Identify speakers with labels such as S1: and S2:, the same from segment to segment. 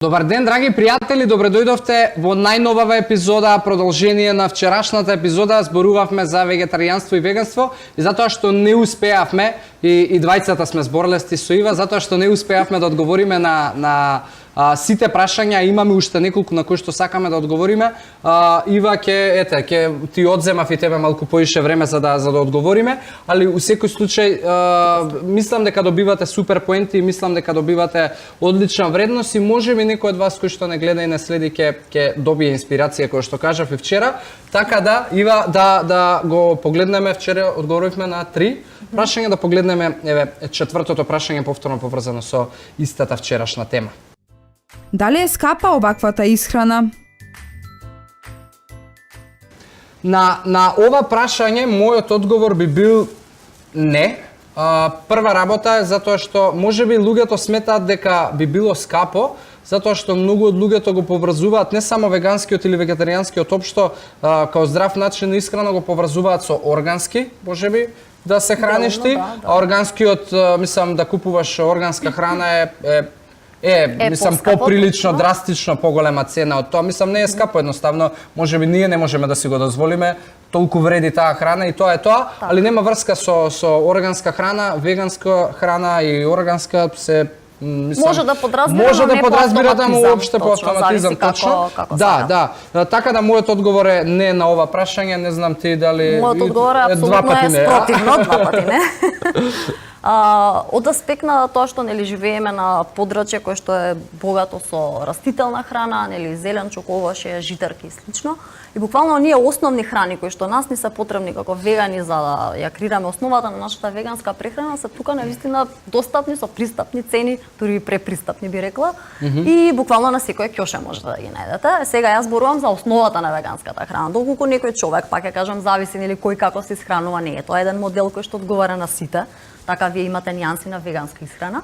S1: Добар ден, драги пријатели, добре дојдовте во најновава епизода, продолжение на вчерашната епизода. Зборувавме за вегетаријанство и веганство и затоа што не успеавме, и двајцата сме зборелести со Ива, затоа што не успеавме да одговориме на сите прашања, имаме уште неколку на кои што сакаме да одговориме. Ива ќе ти одземав и тебе малку поише време за да одговориме, али у секој случај мислам дека добивате супер поенти и мислам дека добивате одлична вредност и можеби некој од вас кој што не гледа и не следи ќе добие инспирација кој што кажав и вчера. Така да, Ива, да го погледнеме, вчера одговоривме на 3 прашања, да погледнеме четвртото прашање повторно поврзано со истата вчерашна тема.
S2: Дали е скапа оваквата исхрана?
S1: На ова прашање мојот одговор би бил не. Прва работа е затоа што можеби луѓето сметаат дека би било скапо, затоа што многу од луѓето го поврзуваат не само веганскиот или вегетаријанскиот општо као здрав начин на исхрана, го поврзуваат со органски, можеби да се храниш ти, а органскиот, мислам да купуваш органска храна мислам поприлично драстично поголема цена од тоа. Мислам не е скапо, едноставно можеби ние не можеме да си го дозволиме, толку вреди таа храна и тоа е тоа, али нема врска со органска храна, веганска храна и органска се мислам,
S3: може да подразбирате,
S1: ама уопште по автоматизам точно. Да. Така да мојот одговор е не на ова прашање, не знам ти дали
S3: мојот одговор е апсолутно спротивно, два пати не. Од аспект на тоа што нели живееме на подрачје кое што е богато со растителна храна, нели зеленчук, овоше, житарки и слично. И буквално оние основни храни кои што нас ни се потребни како вегани за да ја креираме основата на нашата веганска прехрана се тука навистина достапни со пристапни цени, дури и препристапни би рекла. И буквално на секој ќоше може да ги најдете. Сега јас зборувам за основата на веганската храна. Доколку некој човек, пак ја кажам, зависи нели кој како се исхранува, не е тоа еден модел кој што одговара на сите. Така вие имате нијанси на веганска исхрана.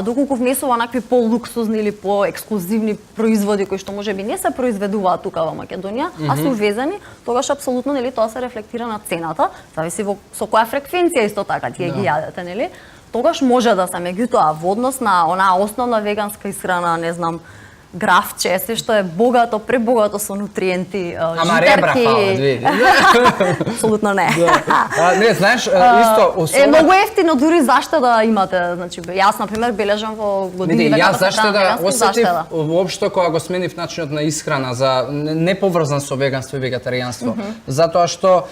S3: Доколку внесува накви по-луксузни или по-ексклузивни производи кои што можеби не се произведуваат тука во Македонија, а се увезени, тогаш апсолутно нели тоа се рефлектира на цената, зависи со која фреквенција исто така тие ги јадете, нели? Тогаш може да се, меѓутоа во однос на онаа основна веганска исхрана, не знам, графче, се што е богато, пребогато со нутриенти,
S1: ама ребра фала, види.
S3: Апсолутно не.
S1: Не, знаеш, исто...
S3: Е многу ефтино дури зашто да имате, значи, јас, например, бележам во години
S1: дека јас зашто да осетив, воопшто кога го сменив начинот на исхрана, за не поврзан со веганство и вегетаријанство, затоа што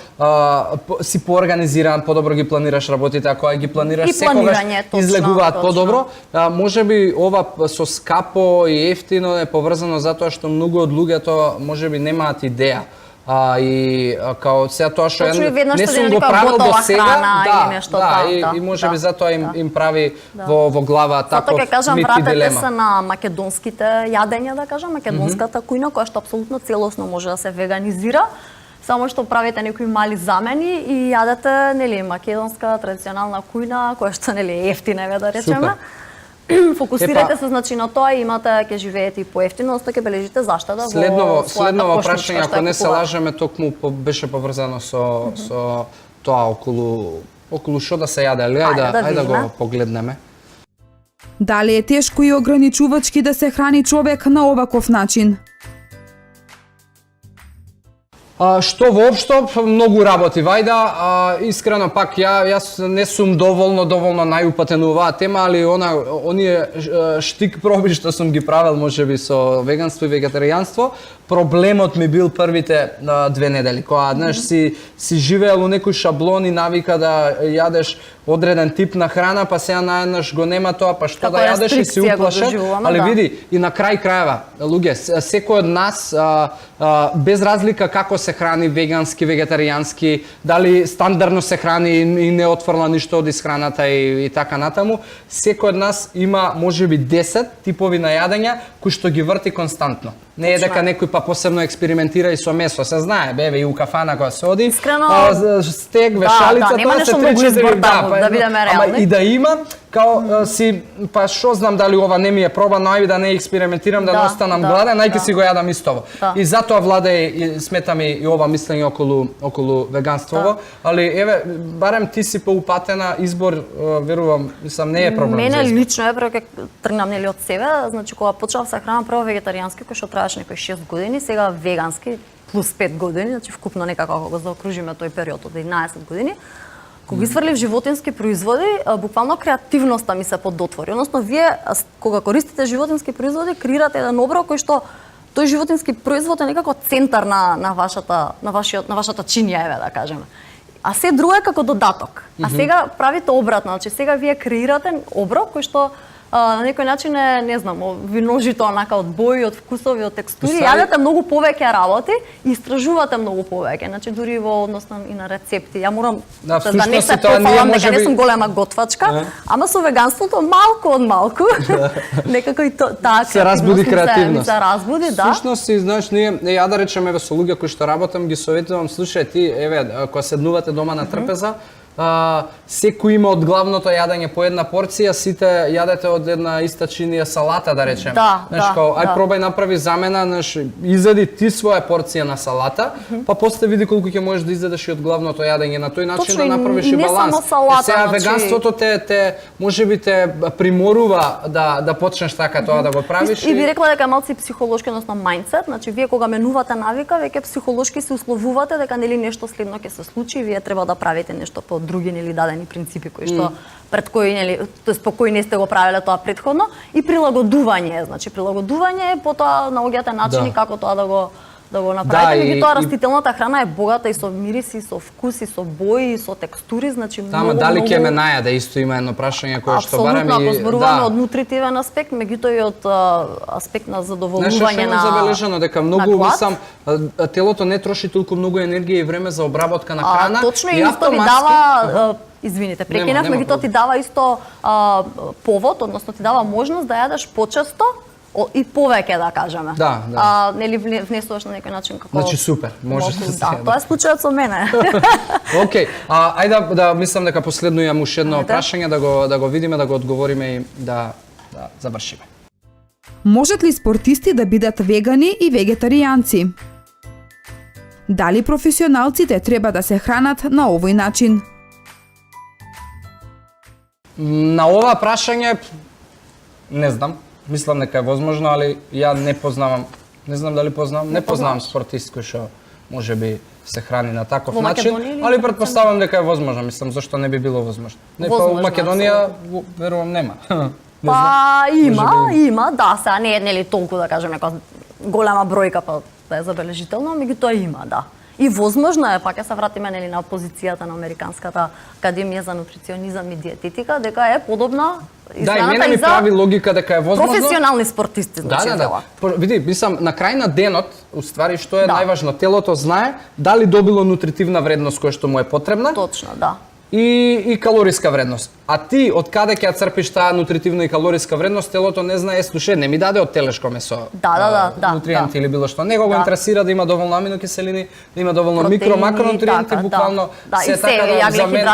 S1: си поорганизиран, подобро ги планираш работите, а кога ги планираш секогаш излегуваат подобро, можеби ова со скапо и ефтино е поврзано затоа што многу од луѓето можеби немаат идеја. И као сега тоа што не сум го правил до сега, и можеби затоа им прави во глава таков мит и
S3: дилема. Вратете се на македонските јадења, да кажам, македонската кујна која што апсолутно целосно може да се веганизира. Само што правите некои мали замени и јадете нели македонска традиционална кујна која што нели е ефтина, да речеме. Фокусирате се значи на тоа и имате ќе живеете и поевтино, ќе бележите заштеда во
S1: следново прашање, ако не се лажеме, токму беше поврзано со тоа околу што да се јаде, ајде да го погледнеме.
S2: Дали е тешко и ограничувачки да се храни човек на оваков начин?
S1: Што воопшто многу работи вајда, искрено пак јас не сум доволно најупатен у оваа тема, али оние штик проби што сум ги правел можеби со веганство и вегетаријанство, проблемот ми бил првите 2 недели, кога знаеш си живеел у некој шаблон и навика да јадеш одреден тип на храна, па сега наеднаш го нема тоа, па што да јадеш и си уплашен, али види и на крај крајeva, луѓе, секој од нас без разлика како се храни вегански, вегетаријански, дали стандардно се храни и не отфрла ништо од исхраната и така натаму, секој од нас има можеби 10 типови на јадења кои што ги врти константно. Не е дека некој па посебно експериментира и со месо, се знае, беве и у кафана кога се оди, стек, вешалица, тоа се 3-4
S3: да бидеме реални.
S1: И да има, као си, па шо знам дали ова не ми е пробано, ајде да не експериментирам, да не останам гладен, најке си го јадам истово. И затоа влада и сметам и и ова мислење околу веганството, али еве барем ти си поупатена избор, верувам, мислам не е проблем.
S3: Мене
S1: за избор.
S3: лично е прво тргнам нели од себе, значи кога почнав се хранам прво вегетаријански кој што траеше некои 6 години, сега вегански плюс 5 години, значи вкупно некако ако го заокружиме тој период од 11 години. Кога изфрлив животински производи, буквално креативноста ми се подотвори. Односно, вие кога користите животински производи, креирате еден оброк кој што тој животински производ е некако центар на вашата чинија, еве да кажеме. А се друго е како додаток. А сега правите обратно, значи сега вие креирате оброк кој што на некој начин е, не знам, ви множите онака од бои, од вкусови, од текстури, јадете многу повеќе работи и истражувате многу повеќе, значи дури во односно и на рецепти. Ја морам да не се пофалам дека не сум голема готвачка, ама со веганството малку од малку, некако и таа
S1: се разбуди креативност.
S3: Се разбуди, да.
S1: Всушност, знаеш, ние ја да речеме еве со луѓе кои што работам, ги советувам, слушај ти, еве, кога седнувате дома на трпеза, секој има од главното јадење по една порција, сите јадете од една иста чинија салата, да речеме. Знаеш, ај пробај направи замена, знаеш, изеди ти своја порција на салата, па после види колку ќе можеш да изедеш и од главното јадење, на тој начин да направиш и баланс. Сега веганството те можеби те приморува да почнеш така тоа да го правиш.
S3: И би рекла дека малку психолошки, односно мајндсет, значи вие кога менувате навика, веќе психолошки се условувате дека нели нешто следно ќе се случи и вие треба да правите нешто по други нели дадени принципи кои што пред кои нели тоест по кои не сте го правеле тоа претходно и прилагодување, значи прилагодување е потоа наоѓате начини како тоа да го направите, меѓутоа растителната храна е богата и со мириси, со вкуси, со бои, со текстури, значи многу.
S1: Дали ќе ме најаде, исто има едно прашање кое што барам и
S3: ако зборуваме од нутритивен аспект, меѓутоа и од аспект на задоволување на
S1: забележано дека многу мислам телото не троши толку многу енергија и време за обработка на храна.
S3: Точно и исто ви дава извините, прекинав, меѓутоа ти дава исто повод, односно ти дава можност да јадеш почесто и повеќе да кажеме. Нели внесуваш на некој начин како.
S1: Значи супер, може да се.
S3: Да, тоа е случајот со мене.
S1: Океј, ајде да мислам дека последно имам уште едно прашање да го видиме, да го одговориме и да завршиме.
S2: Можат ли спортисти да бидат вегани и вегетаријанци? Дали професионалците треба да се хранат на овој начин?
S1: На ова прашање не знам. Мислам дека е возможно, али ја не познавам. Не знам дали познавам, не познавам спортист кој што можеби се храни на таков начин, али претпоставам дека е возможно. Мислам зошто не би било возможно. Не па во Македонија верувам нема.
S3: Па има, да, сега не е нели толку да кажеме како голема бројка па да е забележително, меѓутоа има, да. И возможно е, пак ќе се вратиме нели на позицијата на Американската академија за нутриционизам и диететика, дека е подобна
S1: да, и мене ми прави логика дека е возможно.
S3: Професионални спортисти, значи.
S1: Да. Види, мислам, на крај на денот, уствари, што е најважно, телото знае дали добило нутритивна вредност која што му е потребна.
S3: Точно, да.
S1: И калориска вредност. А ти од каде ќе ја црпиш таа нутритивна и калориска вредност, телото не знае, слушај, не ми даде од телешко месо. Нутриенти или било што. Него го интересира да има доволно аминокиселини, да има доволно микро, макронутриенти, буквално
S3: се така да за мен.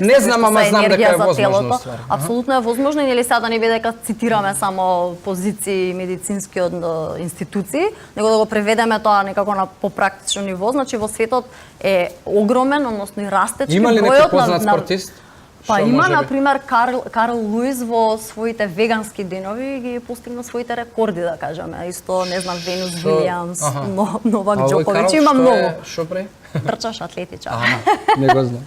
S1: Не знам, ама знам дека е возможно.
S3: Апсолутно е возможно и нели сега да не биде дека цитираме само позиции медицински од институции, него да го преведеме тоа некако на попрактично ниво, значи во светот е огромен, односно и растечки бројот на
S1: спортист?
S3: Па има, например, Карл Луис во своите вегански денови ги постигна своите рекорди, да кажеме. Исто, не знам, Венус Вилијамс, Новак Џоковиќ, има многу.
S1: Шо прави?
S3: Трчаш, атлетичар.
S1: Не го знам.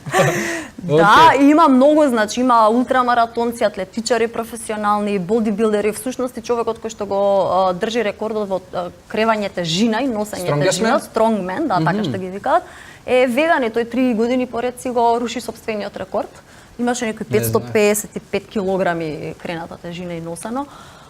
S3: Да, има многу, значи има ултрамаратонци, атлетичари професионални, бодибилдери, всушност и човекот кој што го држи рекордот во кревање тежина и носење тежина, стронгмен, да, така што ги викаат, е веган и тој 3 години поред си го руши сопствениот рекорд. Имаше некои 555 килограми крената тежина и носено.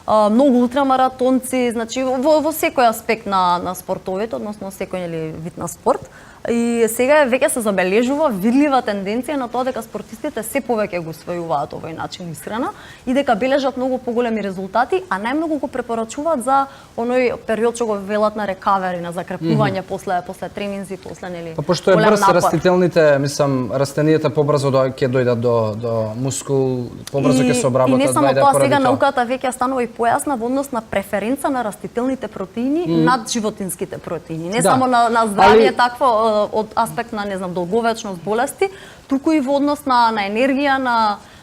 S3: Многу ултрамаратонци, значи во секој аспект на спортовите, односно секој нели вид на спорт. И сега веќе се забележува видлива тенденција на тоа дека спортистите се повеќе го усвојуваат овој начин исхрана и дека бележат многу поголеми резултати, а најмногу го препорачуваат за оној период што го велат на рекавери, на закрепување после тренинзи, после нели.
S1: Па пошто е
S3: голем
S1: брз
S3: напор.
S1: растителните, мислам, растенијата побрзо ќе дојдат до мускул, побрзо ќе се обработат.
S3: И не само
S1: вајде,
S3: тоа,
S1: поради
S3: сега
S1: тоа.
S3: науката веќе станува и појасна во однос на преференца на растителните протеини над животинските протеини. Не
S1: Да.
S3: само на здравје
S1: Али-
S3: такво од аспект на, не знам, долговечност, болести, туку и во однос на енергија,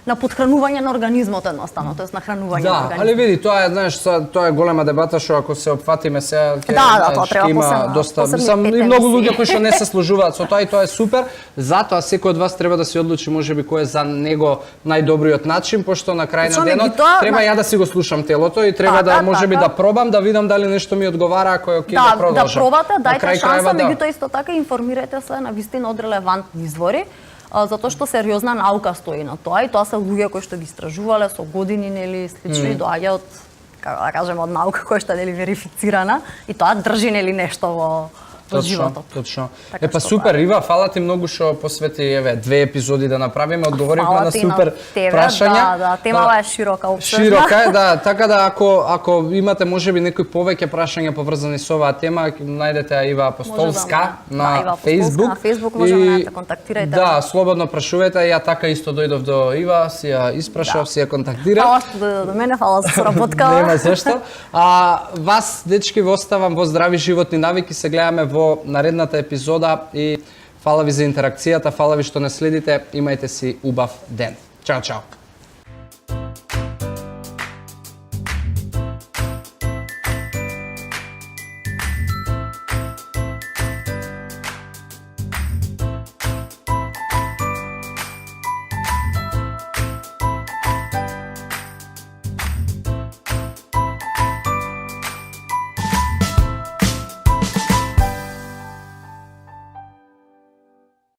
S3: на подхранување на организмот едноставно, тоест на хранување на
S1: Да,
S3: организмот.
S1: али види, тоа е, знаеш, тоа е голема дебата што ако се опфатиме сега ќе
S3: Да, тоа
S1: знаеш,
S3: треба
S1: ќе има
S3: посебна-
S1: доста,
S3: посебни
S1: мислам, и
S3: пет
S1: многу
S3: емисии.
S1: луѓе кои што не се служуваат со тоа и тоа е супер. Затоа секој од вас треба да се одлучи можеби кој е за него најдобриот начин, пошто на крај на
S3: Точно,
S1: денот
S3: меѓутоа,
S1: треба ја да си го слушам телото и треба
S3: Така,
S1: да можеби
S3: така.
S1: да пробам да видам дали нешто ми одговара, ако е окей да
S3: Да, да
S1: продолжам.
S3: пробате,
S1: На
S3: дајте
S1: крај
S3: шанса,
S1: крајва, да.
S3: меѓутоа исто така информирајте се на вистина од релевантни извори, затоа што сериозна наука стои на тоа и тоа се луѓе кои што ги истражувале со години, нели, слични, доаѓа од, како да кажеме, од наука која што е нели верифицирана и тоа држи нели нешто во животот.
S1: Точно.
S3: Така
S1: Епа
S3: што
S1: супер,
S3: тоа.
S1: Ива, фала ти многу што посвети еве 2 епизоди да направиме, одговоривме
S3: Фала
S1: на
S3: ти
S1: супер
S3: тебе,
S1: прашања.
S3: Да, темава е широка, опсежна.
S1: Широка е, да, така да ако имате можеби некои повеќе прашања поврзани со оваа тема, најдете ја Ива Апостолска на
S3: Ива Апостолска
S1: Facebook.
S3: на Facebook, може да најдете, контактирајте.
S1: Да, слободно прашувајте, ја така исто дојдов до Ива, си ја испрашав, си ја контактирав.
S3: Фала што дојде до мене, фала за соработка.
S1: Нема зашто. Вас, дечки, ви оставам во здрави животни навики. Се гледаме во наредната епизода и фала ви за интеракцијата, фала ви што не следите. Имајте си убав ден. Чао, чао.